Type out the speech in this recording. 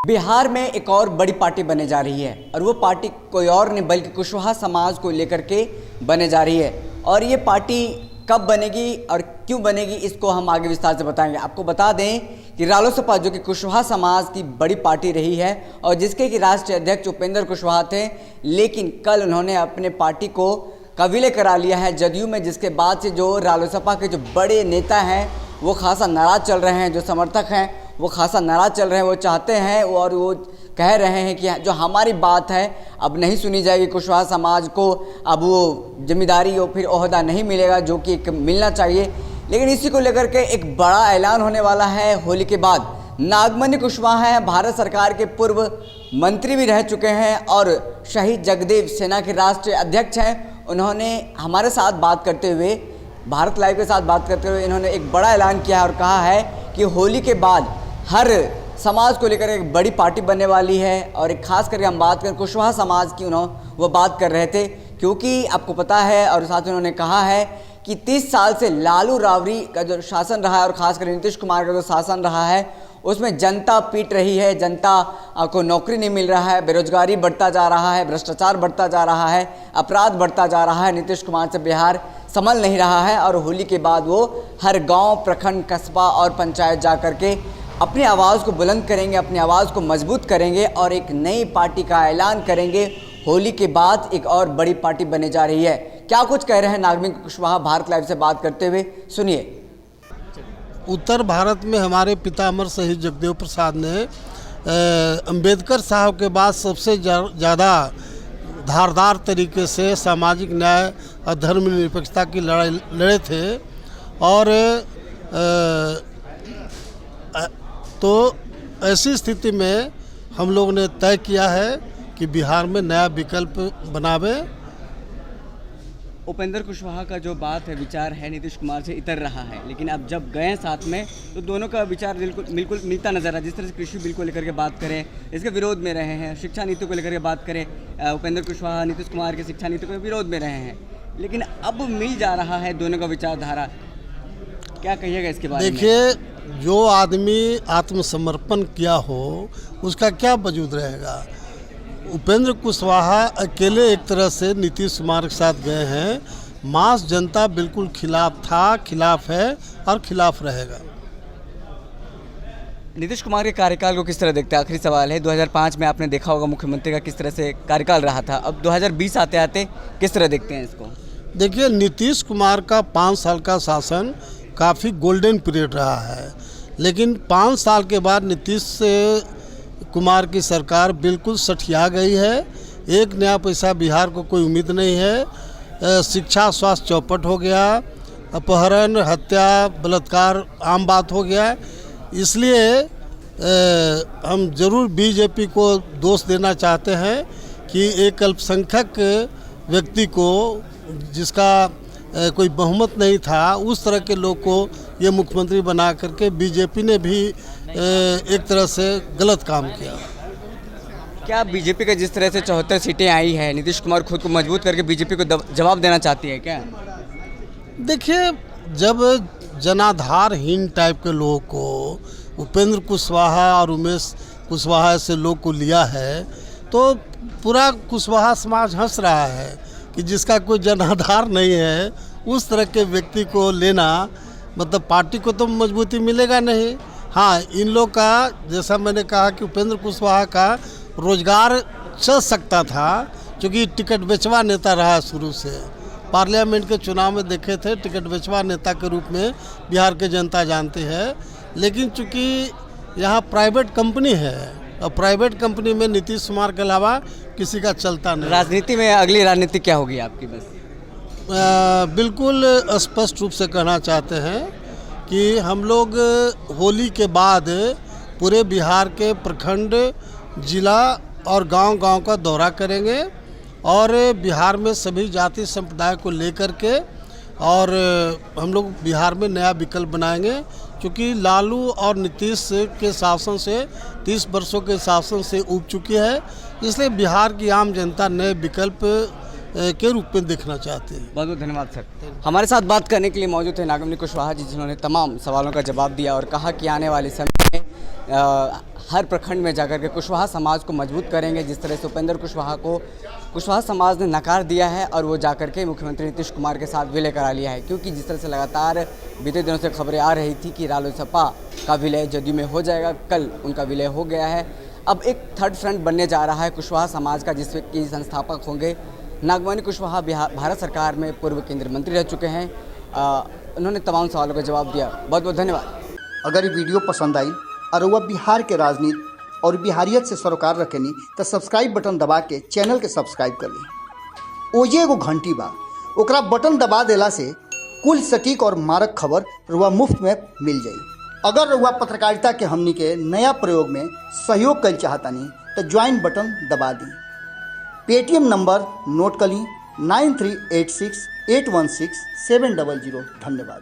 बिहार में एक और बड़ी पार्टी बनने जा रही है और वो पार्टी कोई और नहीं बल्कि कुशवाहा समाज को लेकर के बनने जा रही है। और ये पार्टी कब बनेगी और क्यों बनेगी इसको हम आगे विस्तार से बताएंगे। आपको बता दें कि रालोसपा जो कि कुशवाहा समाज की बड़ी पार्टी रही है और जिसके कि राष्ट्रीय अध्यक्ष उपेंद्र कुशवाहा थे, लेकिन कल उन्होंने अपने पार्टी को कबीले करा लिया है जदयू में, जिसके बाद से जो रालोसपा के जो बड़े नेता हैं वो खासा नाराज़ चल रहे हैं, जो समर्थक हैं वो खासा नाराज़ चल रहे हैं। वो चाहते हैं और वो कह रहे हैं कि जो हमारी बात है अब नहीं सुनी जाएगी, कुशवाहा समाज को अब वो जिम्मेदारी और फिर ओहदा नहीं मिलेगा जो कि मिलना चाहिए। लेकिन इसी को लेकर के एक बड़ा ऐलान होने वाला है होली के बाद। नागमणि कुशवाहा हैं, भारत सरकार के पूर्व मंत्री भी रह चुके हैं और शहीद जगदेव सेना के राष्ट्रीय अध्यक्ष हैं। उन्होंने हमारे साथ बात करते हुए, भारत लाइव के साथ बात करते हुए इन्होंने एक बड़ा ऐलान किया और कहा है कि होली के बाद हर समाज को लेकर एक बड़ी पार्टी बनने वाली है। और एक खास करके हम बात करें कुशवाहा समाज की, वो बात कर रहे थे क्योंकि आपको पता है और साथ में उन्होंने कहा है कि 30 साल से लालू राबड़ी का जो शासन रहा है और ख़ासकर नीतीश कुमार का जो शासन रहा है उसमें जनता पीट रही है, जनता को नौकरी नहीं मिल रहा है, बेरोजगारी बढ़ता जा रहा है, भ्रष्टाचार बढ़ता जा रहा है, अपराध बढ़ता जा रहा है। नीतीश कुमार से बिहार संभल नहीं रहा है और होली के बाद वो हर गांव, प्रखंड, कस्बा और पंचायत जा कर के अपनी आवाज़ को बुलंद करेंगे, अपनी आवाज़ को मजबूत करेंगे और एक नई पार्टी का ऐलान करेंगे। होली के बाद एक और बड़ी पार्टी बनने जा रही है। क्या कुछ कह रहे हैं नागमणि कुशवाहा भारत लाइव से बात करते हुए, सुनिए। उत्तर भारत में हमारे पितामह शहीद जगदेव प्रसाद ने अंबेडकर साहब के बाद सबसे ज़्यादा धारदार तरीके से सामाजिक न्याय और धर्मनिरपेक्षता की लड़ाई लड़े थे। और तो ऐसी स्थिति में हम लोग ने तय किया है कि बिहार में नया विकल्प बनावे। उपेंद्र कुशवाहा का जो बात है, विचार है, नीतीश कुमार से इतर रहा है, लेकिन अब जब गए साथ में तो दोनों का विचार बिल्कुल मिलता नजर है। जिस तरह से कृषि बिल को लेकर के बात करें, इसके विरोध में रहे हैं, शिक्षा नीति को लेकर के बात करें, उपेंद्र कुशवाहा नीतीश कुमार की शिक्षा नीति के विरोध में रहे हैं, लेकिन अब मिल जा रहा है दोनों का विचारधारा। क्या कहिएगा इसके बारे में? देखिए, जो आदमी आत्मसमर्पण किया हो उसका क्या वजूद रहेगा। उपेंद्र कुशवाहा अकेले एक तरह से नीतीश कुमार के साथ गए हैं। मास जनता बिल्कुल खिलाफ था, खिलाफ है और खिलाफ रहेगा। नीतीश कुमार के कार्यकाल को किस तरह देखते हैं? आखिरी सवाल है, 2005 में आपने देखा होगा मुख्यमंत्री का किस तरह से कार्यकाल रहा था, अब 2020 आते आते किस तरह देखते हैं इसको? देखिए, नीतीश कुमार का 5 साल का शासन काफ़ी गोल्डन पीरियड रहा है, लेकिन 5 साल के बाद नीतीश कुमार की सरकार बिल्कुल सठिया गई है। एक नया पैसा बिहार को कोई उम्मीद नहीं है। शिक्षा, स्वास्थ्य चौपट हो गया, अपहरण, हत्या, बलात्कार आम बात हो गया। इसलिए हम जरूर बीजेपी को दोष देना चाहते हैं कि एक अल्पसंख्यक व्यक्ति को, जिसका कोई बहुमत नहीं था, उस तरह के लोग को ये मुख्यमंत्री बना करके बीजेपी ने भी एक तरह से गलत काम किया। क्या बीजेपी का जिस तरह से 74 सीटें आई है, नीतीश कुमार खुद को मजबूत करके बीजेपी को जवाब देना चाहती है क्या? देखिए, जब जनाधारहीन टाइप के लोगों को उपेंद्र कुशवाहा और उमेश कुशवाहा से लोग को लिया है तो पूरा कुशवाहा समाज हंस रहा है कि जिसका कोई जनाधार नहीं है उस तरह के व्यक्ति को लेना, मतलब पार्टी को तो मजबूती मिलेगा नहीं। हाँ, इन लोग का, जैसा मैंने कहा कि उपेंद्र कुशवाहा का रोजगार चल सकता था क्योंकि टिकट बेचवा नेता रहा शुरू से। पार्लियामेंट के चुनाव में देखे थे, टिकट बेचवा नेता के रूप में बिहार के जनता जानती है। लेकिन चूँकि यहाँ प्राइवेट कंपनी है और प्राइवेट कंपनी में नीतीश कुमार के अलावा किसी का चलता नहीं। राजनीति में अगली राजनीति क्या होगी आपकी? बस बिल्कुल स्पष्ट रूप से कहना चाहते हैं कि हम लोग होली के बाद पूरे बिहार के प्रखंड, जिला और गांव-गांव का दौरा करेंगे और बिहार में सभी जाति संप्रदाय को लेकर के और हम लोग बिहार में नया विकल्प बनाएंगे। क्योंकि लालू और नीतीश के शासन से 30 वर्षों के शासन से ऊब चुकी है, इसलिए बिहार की आम जनता नए विकल्प के रूप में देखना चाहते हैं। बहुत बहुत धन्यवाद सर। हमारे साथ बात करने के लिए मौजूद है नागमणि कुशवाहा जी, जिन्होंने तमाम सवालों का जवाब दिया और कहा कि आने वाले समय में हर प्रखंड में जाकर के कुशवाहा समाज को मजबूत करेंगे। जिस तरह से उपेंद्र कुशवाहा को कुशवाहा समाज ने नकार दिया है और वो जाकर के मुख्यमंत्री नीतीश कुमार के साथ विलय करा लिया है, क्योंकि जिस तरह से लगातार बीते दिनों से खबरें आ रही थी कि रालोसपा का विलय जदयू में हो जाएगा, कल उनका विलय हो गया है। अब एक थर्ड फ्रंट बनने जा रहा है कुशवाहा समाज का, जिसमें कि संस्थापक होंगे नागमणि कुशवाहा। भारत सरकार में पूर्व केंद्रीय मंत्री रह चुके हैं। उन्होंने तमाम सवालों का जवाब दिया। बहुत बहुत धन्यवाद। अगर ये वीडियो पसंद आई और वह बिहार के राजनीति और बिहारियत से सरोकार रखेनी तो सब्सक्राइब बटन दबा के चैनल के सब्सक्राइब कर ली। ओजे एगो घंटी बा, ओकरा बटन दबा देला से कुल सटीक और मारक खबर रुआ मुफ्त में मिल जाई। अगर रुआ पत्रकारिता के हमनी के नया प्रयोग में सहयोग कर चाहतानी तो ज्वाइन बटन दबा दी। पेटीएम नंबर नोट कर ली 9386816700। धन्यवाद।